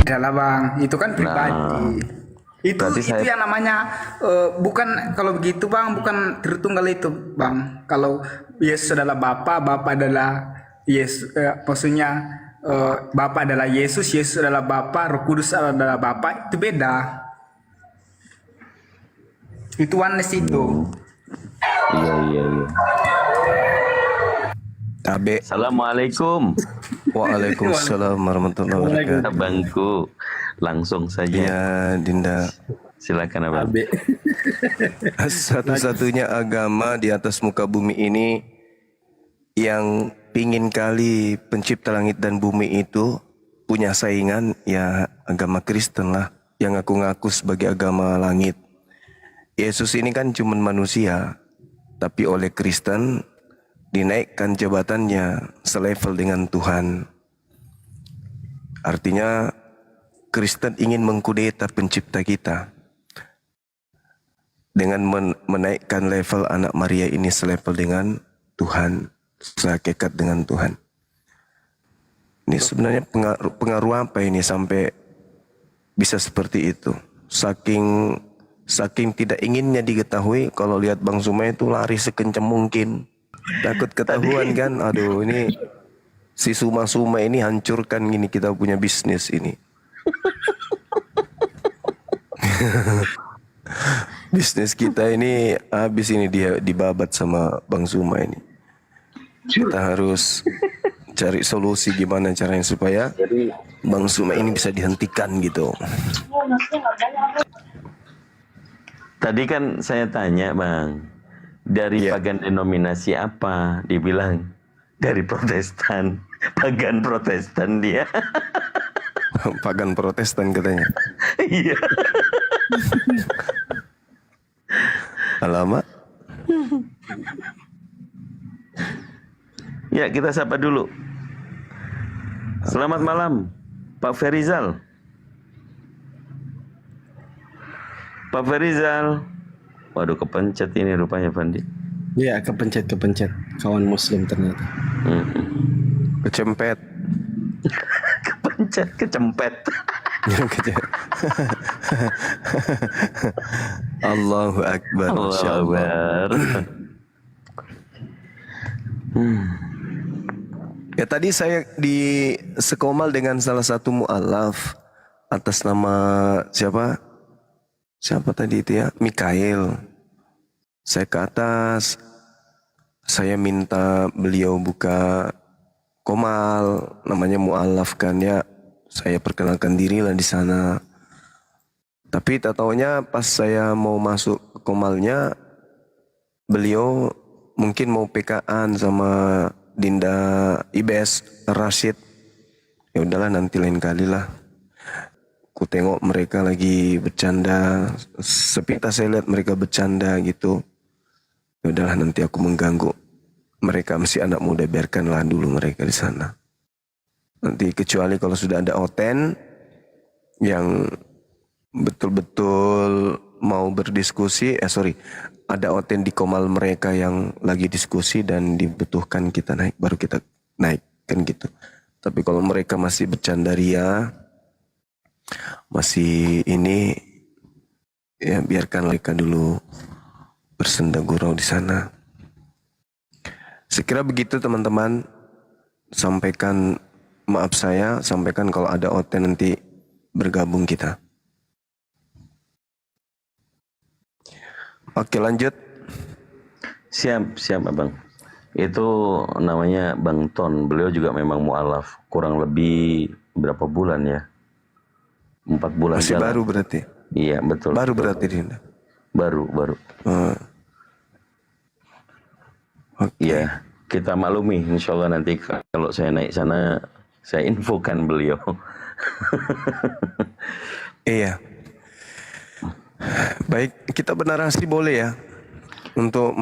Adalah bang, itu kan pribadi. berarti Itu saya yang namanya bukan kalau begitu bang, bukan Tritunggal itu bang. Kalau Yesus adalah Bapa, Bapa adalah Yesus, maksudnya Bapa adalah Yesus, Yesus adalah Bapa, Roh Kudus adalah Bapa, itu beda. Itu oneness itu. iya iya iya. Abe. Assalamualaikum Waalaikumsalam warahmatullahi wabarakatuh. abangku, langsung saja Iya, Dinda. silakan abang. Abe. Satu-satunya agama di atas muka bumi ini yang pingin kali pencipta langit dan bumi itu punya saingan, ya agama Kristen lah, yang ngaku-ngaku sebagai agama langit. Yesus ini kan cuma manusia, tapi oleh Kristen dinaikkan jabatannya selevel dengan Tuhan. Artinya Kristen ingin mengkudeta pencipta kita dengan menaikkan level anak Maria ini selevel dengan Tuhan, sehakikat dengan Tuhan. Ini sebenarnya pengaruh apa ini sampai bisa seperti itu? Saking tidak inginnya diketahui, kalau lihat Bang Sumai itu lari sekencang mungkin. Takut ketahuan kan, aduh ini si Suma-Suma ini hancurkan gini kita punya bisnis ini. Bisnis kita ini habis ini dia dibabat sama Bang Suma ini. Kita harus cari solusi gimana caranya supaya Bang Suma ini bisa dihentikan gitu. Tadi kan saya tanya bang, dari pagan denominasi apa? Dibilang dari Protestan, pagan Protestan dia. Pagan Protestan katanya. Iya. Alamak. Ya kita sapa dulu. Selamat malam, Pak Ferizal. Pak Ferizal. Waduh kepencet ini rupanya Pandi. Iya, kepencet. Kawan muslim ternyata. Kecempet. Kepencet, kecempet. Allahu Akbar. Masya Allah. Ya tadi saya di sekomal dengan salah satu mu'alaf atas nama siapa? Siapa tadi itu ya? Mikael. Saya ke atas. Saya minta beliau buka komal, namanya mu'alaf kan ya. Saya perkenalkan diri lah di sana. Tapi tak taunya pas saya mau masuk ke komalnya, beliau mungkin mau PK-an sama Dinda Ibes Rashid. Ya udahlah nanti lain kali lah. Ku tengok mereka lagi bercanda, sepintas saya lihat mereka bercanda gitu. Ya udahlah nanti aku mengganggu. Mereka masih anak muda, biarkanlah dulu mereka di sana. Nanti kecuali kalau sudah ada oten yang betul-betul mau berdiskusi, ada oten di komal mereka yang lagi diskusi dan dibutuhkan kita naik, baru kita naik kan gitu. Tapi kalau mereka masih bercanda ria, masih ini, ya biarkan mereka dulu bersenda gurau di sana. Sekira begitu teman-teman. Sampaikan maaf saya, sampaikan kalau ada oten nanti bergabung kita. Oke lanjut. Siap abang. Itu namanya Bang Ton. Beliau juga memang mu'alaf. Kurang lebih berapa bulan ya? 4 bulan Masih jalan. baru berarti? Iya betul. Baru betul. berarti Dinda? Baru. Iya, kita maklumi. Insya Allah nanti kalau saya naik sana, saya infokan beliau. Iya. Baik, kita bernarasi boleh ya? Untuk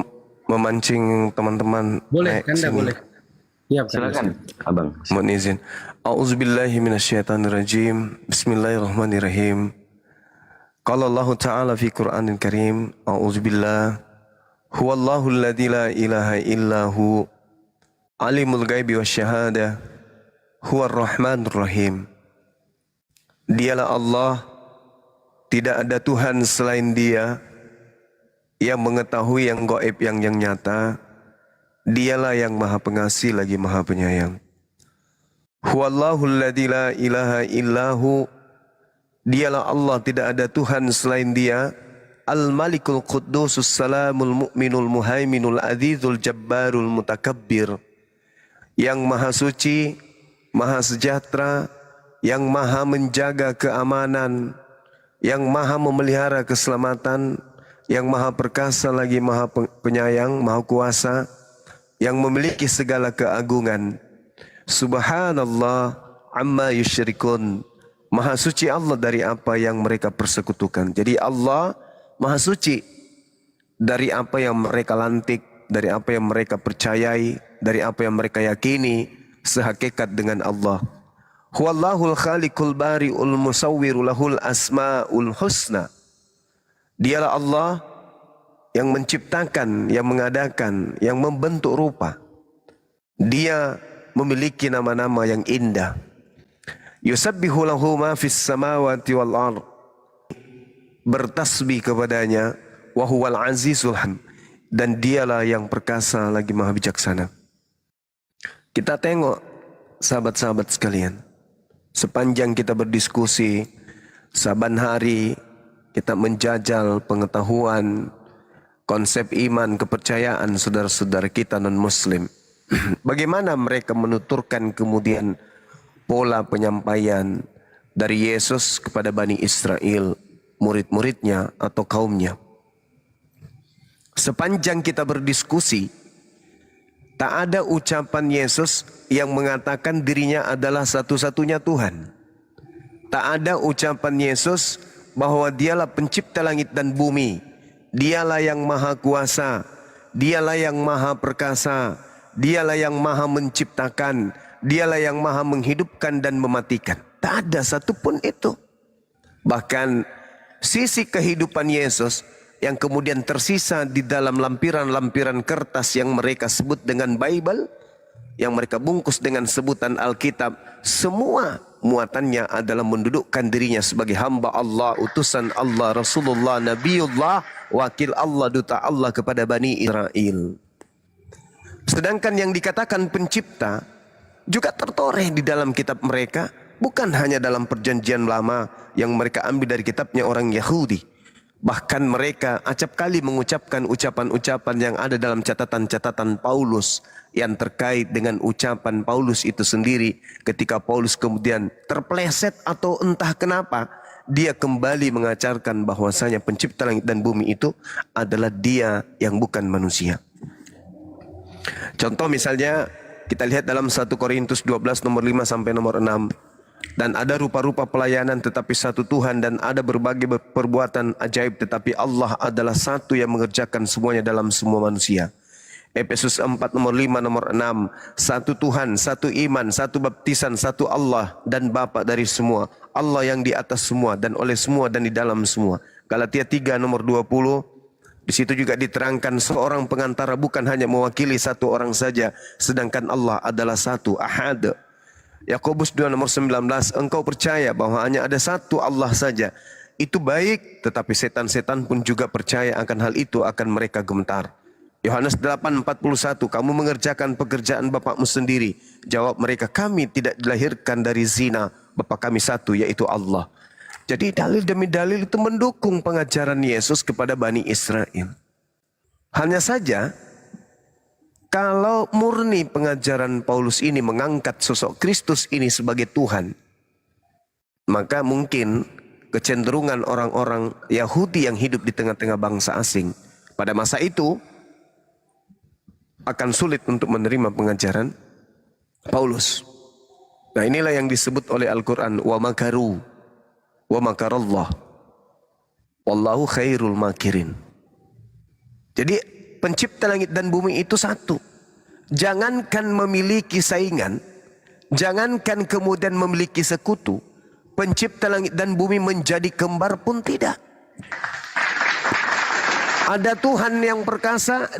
memancing teman-teman Boleh, naik Kanda sini. boleh. Iya, Silakan, abang. Mohon izin. A'udzubillahi minasyaitonirrajim. Bismillahirrahmanirrahim. Qala Allah Ta'ala fi Qur'anil Karim. A'udzubillah. Huwallahu alladzi la ilaha illahu alimul ghaibi wasyahadah. Huwar rahmanur rahim. Dialah Allah, tidak ada Tuhan selain Dia yang mengetahui yang gaib yang nyata. Dialah yang Maha Pengasih lagi Maha Penyayang. Huwallahul ladzi la ilaha illahu. Dialah Allah, tidak ada Tuhan selain Dia. Al-Malikul Quddusus Salamul Mu'minul Muhaiminul Azizul Jabbarul Mutakabbir. Yang Maha Suci, Maha Sejahtera, yang Maha menjaga keamanan, yang Maha memelihara keselamatan, yang Maha Perkasa lagi Maha Penyayang, Maha Kuasa, yang memiliki segala keagungan. Subhanallah amma yusyrikun. Maha suci Allah dari apa yang mereka persekutukan. Jadi Allah Maha suci dari apa yang mereka lantik, dari apa yang mereka percayai, dari apa yang mereka yakini sehakikat dengan Allah. Huwallahul khaliqul bari'ul musawwiru lahul asma'ul husna. Dialah Allah yang menciptakan, yang mengadakan, yang membentuk rupa. Dia memiliki nama-nama yang indah. Yusabbihu lahu ma fis samawati wal ard. Bertasbih kepadanya, wa huwal azizul ham. Dan dialah yang perkasa lagi maha bijaksana. Kita tengok sahabat-sahabat sekalian, sepanjang kita berdiskusi, saban hari kita menjajal pengetahuan, konsep iman, kepercayaan saudara-saudara kita non-muslim. Bagaimana mereka menuturkan kemudian pola penyampaian dari Yesus kepada Bani Israel, murid-muridnya atau kaumnya. Sepanjang kita berdiskusi, tak ada ucapan Yesus yang mengatakan dirinya adalah satu-satunya Tuhan. Tak ada ucapan Yesus bahwa dialah pencipta langit dan bumi. Dialah yang maha kuasa. Dialah yang maha perkasa. Dialah yang maha menciptakan. Dialah yang maha menghidupkan dan mematikan. Tak ada satupun itu. Bahkan sisi kehidupan Yesus yang kemudian tersisa di dalam lampiran-lampiran kertas yang mereka sebut dengan Bible, yang mereka bungkus dengan sebutan Alkitab, semua muatannya adalah mendudukkan dirinya sebagai hamba Allah, utusan Allah, Rasulullah, Nabiullah, wakil Allah, duta Allah kepada Bani Israel. Sedangkan yang dikatakan pencipta juga tertoreh di dalam kitab mereka, bukan hanya dalam perjanjian lama yang mereka ambil dari kitabnya orang Yahudi. Bahkan mereka acap kali mengucapkan ucapan-ucapan yang ada dalam catatan-catatan Paulus yang terkait dengan ucapan Paulus itu sendiri. Ketika Paulus kemudian terpleset atau entah kenapa, dia kembali mengajarkan bahwasanya pencipta langit dan bumi itu adalah Dia yang bukan manusia. Contoh misalnya kita lihat dalam 1 Korintus 12 nomor 5 sampai nomor 6. Dan ada rupa-rupa pelayanan tetapi satu Tuhan, dan ada berbagai perbuatan ajaib tetapi Allah adalah satu yang mengerjakan semuanya dalam semua manusia. Efesus 4 nomor 5 nomor 6. Satu Tuhan, satu iman, satu baptisan, satu Allah dan Bapa dari semua. Allah yang di atas semua dan oleh semua dan di dalam semua. Galatia 3 nomor 20. Di situ juga diterangkan seorang pengantara bukan hanya mewakili satu orang saja, sedangkan Allah adalah satu, ahad. Yakobus 2 nomor 19, engkau percaya bahwa hanya ada satu Allah saja. Itu baik, tetapi setan-setan pun juga percaya akan hal itu, akan mereka gemetar. Yohanes 8:41, kamu mengerjakan pekerjaan bapakmu sendiri. Jawab mereka, kami tidak dilahirkan dari zina, Bapa kami satu, yaitu Allah. Jadi dalil demi dalil itu mendukung pengajaran Yesus kepada Bani Israel. Hanya saja, kalau murni pengajaran Paulus ini mengangkat sosok Kristus ini sebagai Tuhan, maka mungkin kecenderungan orang-orang Yahudi yang hidup di tengah-tengah bangsa asing pada masa itu akan sulit untuk menerima pengajaran Paulus. Nah, inilah yang disebut oleh Al-Quran, wa makaru wa makarallah wallahu khairul makirin. Jadi pencipta langit dan bumi itu satu. Jangankan memiliki saingan, jangankan kemudian memiliki sekutu, pencipta langit dan bumi menjadi kembar pun tidak. Ada Tuhan yang perkasa,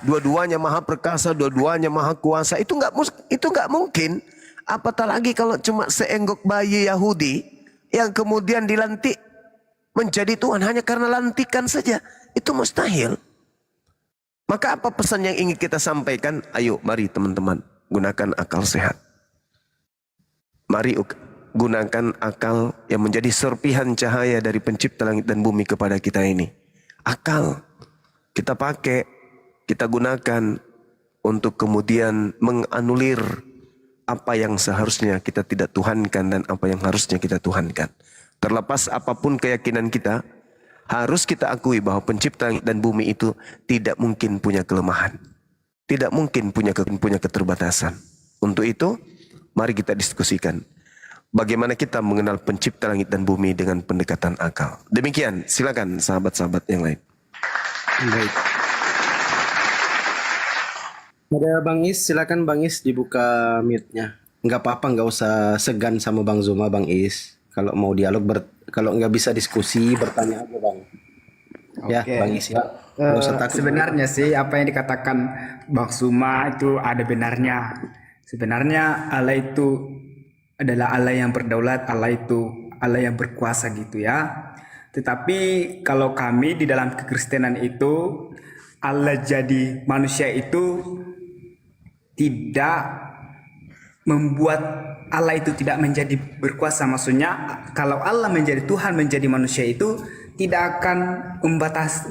dua-duanya maha perkasa, dua-duanya maha kuasa. Itu nggak mungkin. Apatah lagi kalau cuma seenggok bayi Yahudi yang kemudian dilantik menjadi Tuhan hanya karena lantikan saja. Itu mustahil. Maka apa pesan yang ingin kita sampaikan? Ayo mari teman-teman gunakan akal sehat. Mari gunakan akal yang menjadi serpihan cahaya dari pencipta langit dan bumi kepada kita ini. Akal kita pakai, kita gunakan untuk kemudian menganulir apa yang seharusnya kita tidak tuhankan dan apa yang harusnya kita tuhankan. Terlepas apapun keyakinan kita, harus kita akui bahwa pencipta langit dan bumi itu tidak mungkin punya kelemahan. Tidak mungkin punya keterbatasan. Untuk itu, mari kita diskusikan bagaimana kita mengenal pencipta langit dan bumi dengan pendekatan akal. Demikian, silakan sahabat-sahabat yang lain. Baik. Ada Bang Is, silakan Bang Is dibuka mute-nya. Nggak apa-apa, nggak usah segan sama Bang Zuma, Bang Is. Kalau mau dialog, kalau nggak bisa diskusi, bertanya aja Bang. Ya, Oke. Bang Is ya. Nggak usah takut. Sebenarnya sih apa yang dikatakan Bang Suma itu ada benarnya. Sebenarnya Allah itu adalah Allah yang berdaulat, Allah itu Allah yang berkuasa gitu ya. Tetapi kalau kami di dalam kekristenan itu Allah jadi manusia itu tidak membuat Allah itu tidak menjadi berkuasa. Maksudnya kalau Allah menjadi Tuhan menjadi manusia itu tidak akan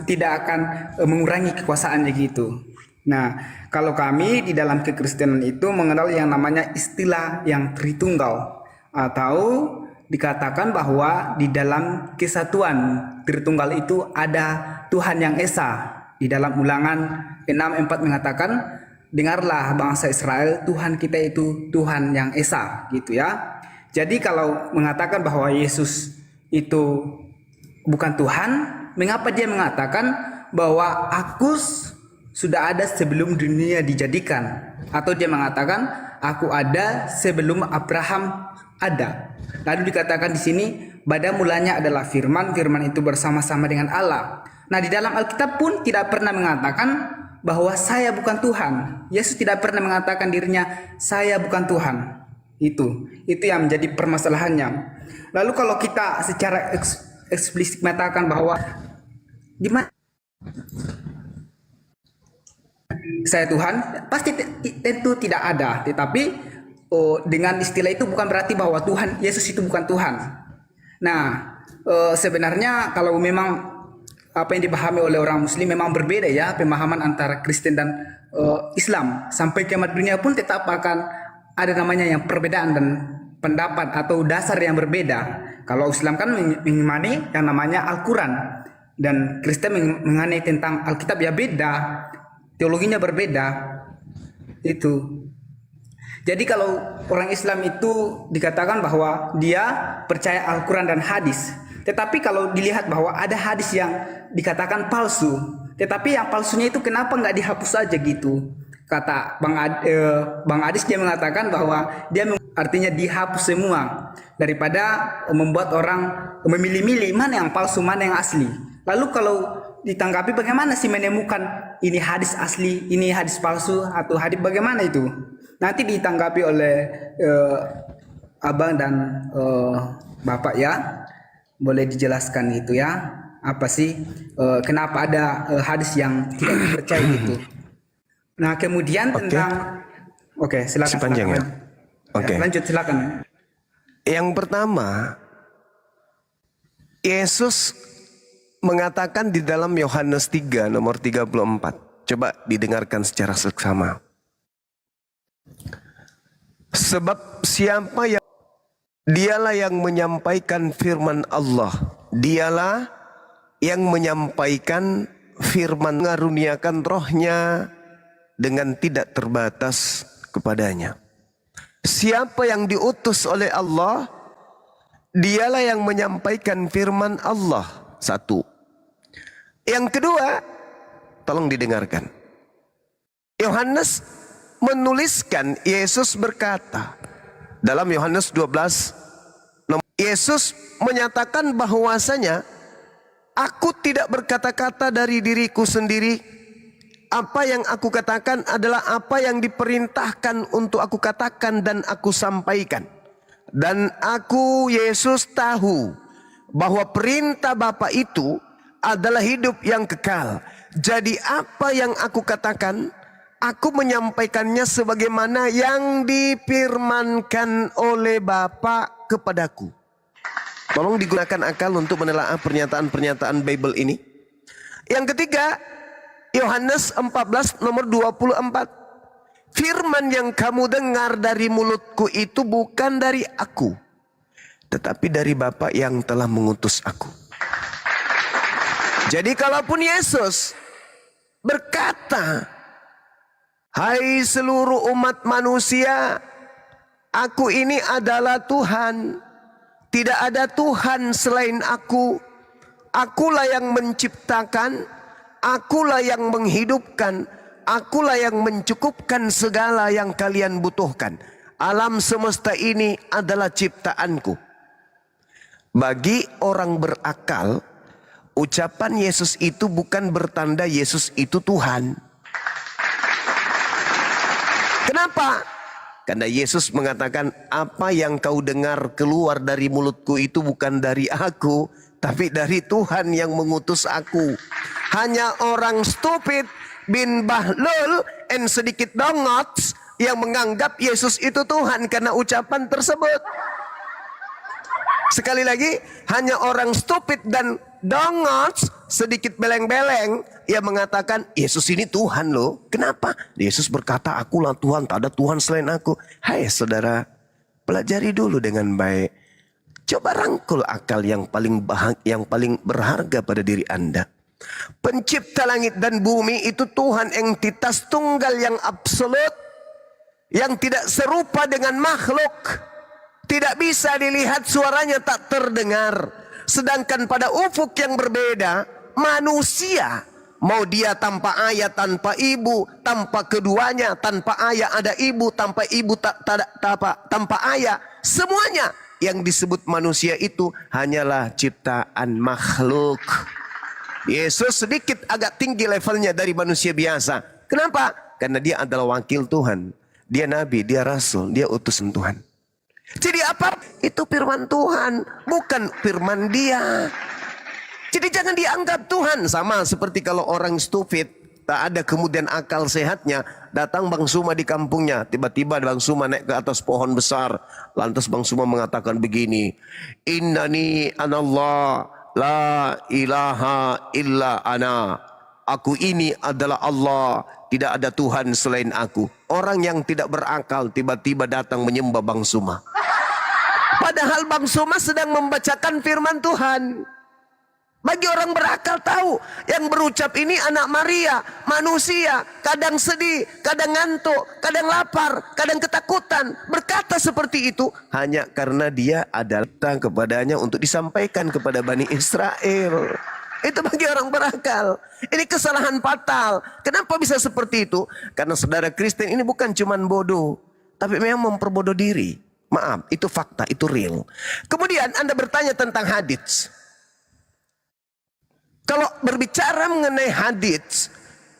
tidak akan mengurangi kekuasaannya gitu. Nah, kalau kami di dalam kekristenan itu mengenal yang namanya istilah yang Tritunggal, atau dikatakan bahwa di dalam kesatuan Tritunggal itu ada Tuhan yang Esa. Di dalam Ulangan 6:4 mengatakan, dengarlah bangsa Israel, Tuhan kita itu Tuhan yang Esa gitu ya. Jadi kalau mengatakan bahwa Yesus itu bukan Tuhan, mengapa dia mengatakan bahwa aku sudah ada sebelum dunia dijadikan? Atau dia mengatakan aku ada sebelum Abraham ada. Lalu dikatakan di sini pada mulanya adalah firman, firman itu bersama-sama dengan Allah. Nah, di dalam Alkitab pun tidak pernah mengatakan bahwa saya bukan Tuhan. Yesus tidak pernah mengatakan dirinya saya bukan Tuhan. Itu yang menjadi permasalahannya. Lalu kalau kita secara eksplisit mengatakan bahwa gimana saya Tuhan, pasti tentu tidak ada. Tetapi dengan istilah itu bukan berarti bahwa Tuhan Yesus itu bukan Tuhan. Nah, sebenarnya kalau memang apa yang dipahami oleh orang Muslim memang berbeda ya, pemahaman antara Kristen dan Islam. Sampai kiamat dunia pun tetap akan ada namanya yang perbedaan dan pendapat atau dasar yang berbeda. Kalau Islam kan mengimani yang namanya Al-Quran, dan Kristen mengimani tentang Alkitab ya beda, teologinya berbeda. Itu. Jadi kalau orang Islam itu dikatakan bahwa dia percaya Al-Quran dan hadis. Tetapi kalau dilihat bahwa ada hadis yang dikatakan palsu, tetapi yang palsunya itu kenapa nggak dihapus saja gitu? Kata Bang Adis dia mengatakan bahwa dia artinya dihapus semua daripada membuat orang memilih-milih mana yang palsu mana yang asli. Lalu kalau ditanggapi bagaimana sih menemukan ini hadis asli, ini hadis palsu atau hadis bagaimana itu? Nanti ditanggapi oleh Abang dan Bapak ya. Boleh dijelaskan gitu ya, apa sih kenapa ada hadis yang tidak dipercaya gitu. Nah kemudian tentang silakan. Sepanjang ya. Oke. Lanjut silakan. Yang pertama, Yesus mengatakan di dalam Yohanes 3 nomor 34. Coba didengarkan secara seksama. Sebab siapa yang dialah yang menyampaikan firman Allah. Dialah yang menyampaikan firman, mengaruniakan rohnya dengan tidak terbatas kepadanya. Siapa yang diutus oleh Allah, dialah yang menyampaikan firman Allah. Satu. Yang kedua, tolong didengarkan. Yohanes menuliskan, Yesus berkata, dalam Yohanes 12, Yesus menyatakan bahwasanya aku tidak berkata-kata dari diriku sendiri. Apa yang aku katakan adalah apa yang diperintahkan untuk aku katakan dan aku sampaikan. Dan aku Yesus tahu bahwa perintah Bapa itu adalah hidup yang kekal. Jadi apa yang aku katakan, aku menyampaikannya sebagaimana yang difirmankan oleh Bapa kepadaku. Tolong digunakan akal untuk menelaah pernyataan-pernyataan Bible ini. Yang ketiga, Yohanes 14 nomor 24. Firman yang kamu dengar dari mulutku itu bukan dari aku, tetapi dari Bapa yang telah mengutus aku. Jadi kalaupun Yesus berkata, hai seluruh umat manusia, aku ini adalah Tuhan. Tidak ada Tuhan selain aku. Akulah yang menciptakan, akulah yang menghidupkan, akulah yang mencukupkan segala yang kalian butuhkan. Alam semesta ini adalah ciptaanku. Bagi orang berakal, ucapan Yesus itu bukan bertanda Yesus itu Tuhan. Kenapa? Karena Yesus mengatakan, apa yang kau dengar keluar dari mulutku itu bukan dari aku, tapi dari Tuhan yang mengutus aku. Hanya orang stupid bin Bahlul dan sedikit dongots yang menganggap Yesus itu Tuhan karena ucapan tersebut. Sekali lagi, hanya orang stupid dan dongots sedikit beleng-beleng yang mengatakan Yesus ini Tuhan loh. Kenapa? Yesus berkata, akulah Tuhan, tak ada Tuhan selain aku. Hai saudara, pelajari dulu dengan baik. Coba rangkul akal yang paling berharga pada diri Anda. Pencipta langit dan bumi itu Tuhan entitas tunggal yang absolut, yang tidak serupa dengan makhluk. Tidak bisa dilihat, suaranya tak terdengar. Sedangkan pada ufuk yang berbeda, manusia, mau dia tanpa ayah, tanpa ibu, tanpa keduanya, tanpa ayah ada ibu, tanpa ibu tanpa ayah, semuanya yang disebut manusia itu hanyalah ciptaan makhluk. Yesus sedikit agak tinggi levelnya dari manusia biasa. Kenapa? Karena dia adalah wakil Tuhan. Dia nabi, dia rasul, dia utusan Tuhan. Jadi apa? Itu firman Tuhan, bukan firman dia. Jadi jangan dianggap Tuhan. Sama seperti kalau orang stupid, tak ada kemudian akal sehatnya, datang Bang Suma di kampungnya. Tiba-tiba Bang Suma naik ke atas pohon besar. Lantas Bang Suma mengatakan begini, Innani anallah, la ilaha illa ana. Aku ini adalah Allah, tidak ada Tuhan selain aku. Orang yang tidak berakal tiba-tiba datang menyembah Bang Suma. Padahal Bang Suma sedang membacakan firman Tuhan. Bagi orang berakal tahu, yang berucap ini anak Maria, manusia, kadang sedih, kadang ngantuk, kadang lapar, kadang ketakutan. Berkata seperti itu hanya karena dia ada datang kepadanya untuk disampaikan kepada Bani Israel. Itu bagi orang berakal. Ini kesalahan fatal. Kenapa bisa seperti itu? Karena saudara Kristen ini bukan cuman bodoh, tapi memang memperbodoh diri. Maaf, itu fakta, itu real. Kemudian Anda bertanya tentang hadits. Kalau berbicara mengenai hadits,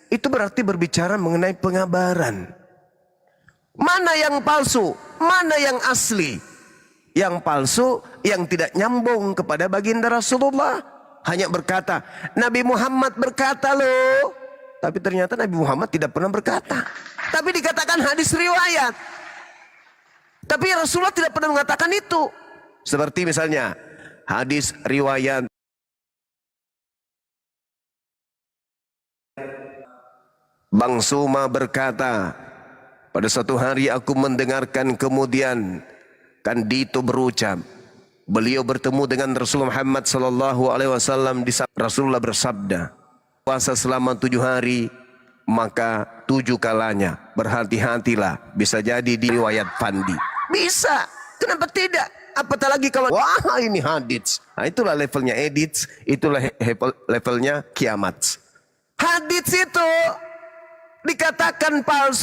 itu berarti berbicara mengenai pengabaran. Mana yang palsu, mana yang asli? Yang palsu, yang tidak nyambung kepada baginda Rasulullah. Hanya berkata, Nabi Muhammad berkata loh. Tapi ternyata Nabi Muhammad tidak pernah berkata. Tapi dikatakan hadis riwayat. Tapi Rasulullah tidak pernah mengatakan itu. Seperti misalnya hadis riwayat Bang Suma berkata, pada suatu hari aku mendengarkan kemudian Kandito berucap, beliau bertemu dengan Rasulullah Muhammad SAW. Rasulullah bersabda, puasa selama 7 hari, maka 7 kalanya berhati-hatilah. Bisa jadi di riwayat Fandi. Bisa, kenapa tidak? Apatah lagi kalau wah ini hadits. Nah, itulah levelnya edits, itulah levelnya kiamat. Hadits itu dikatakan palsu.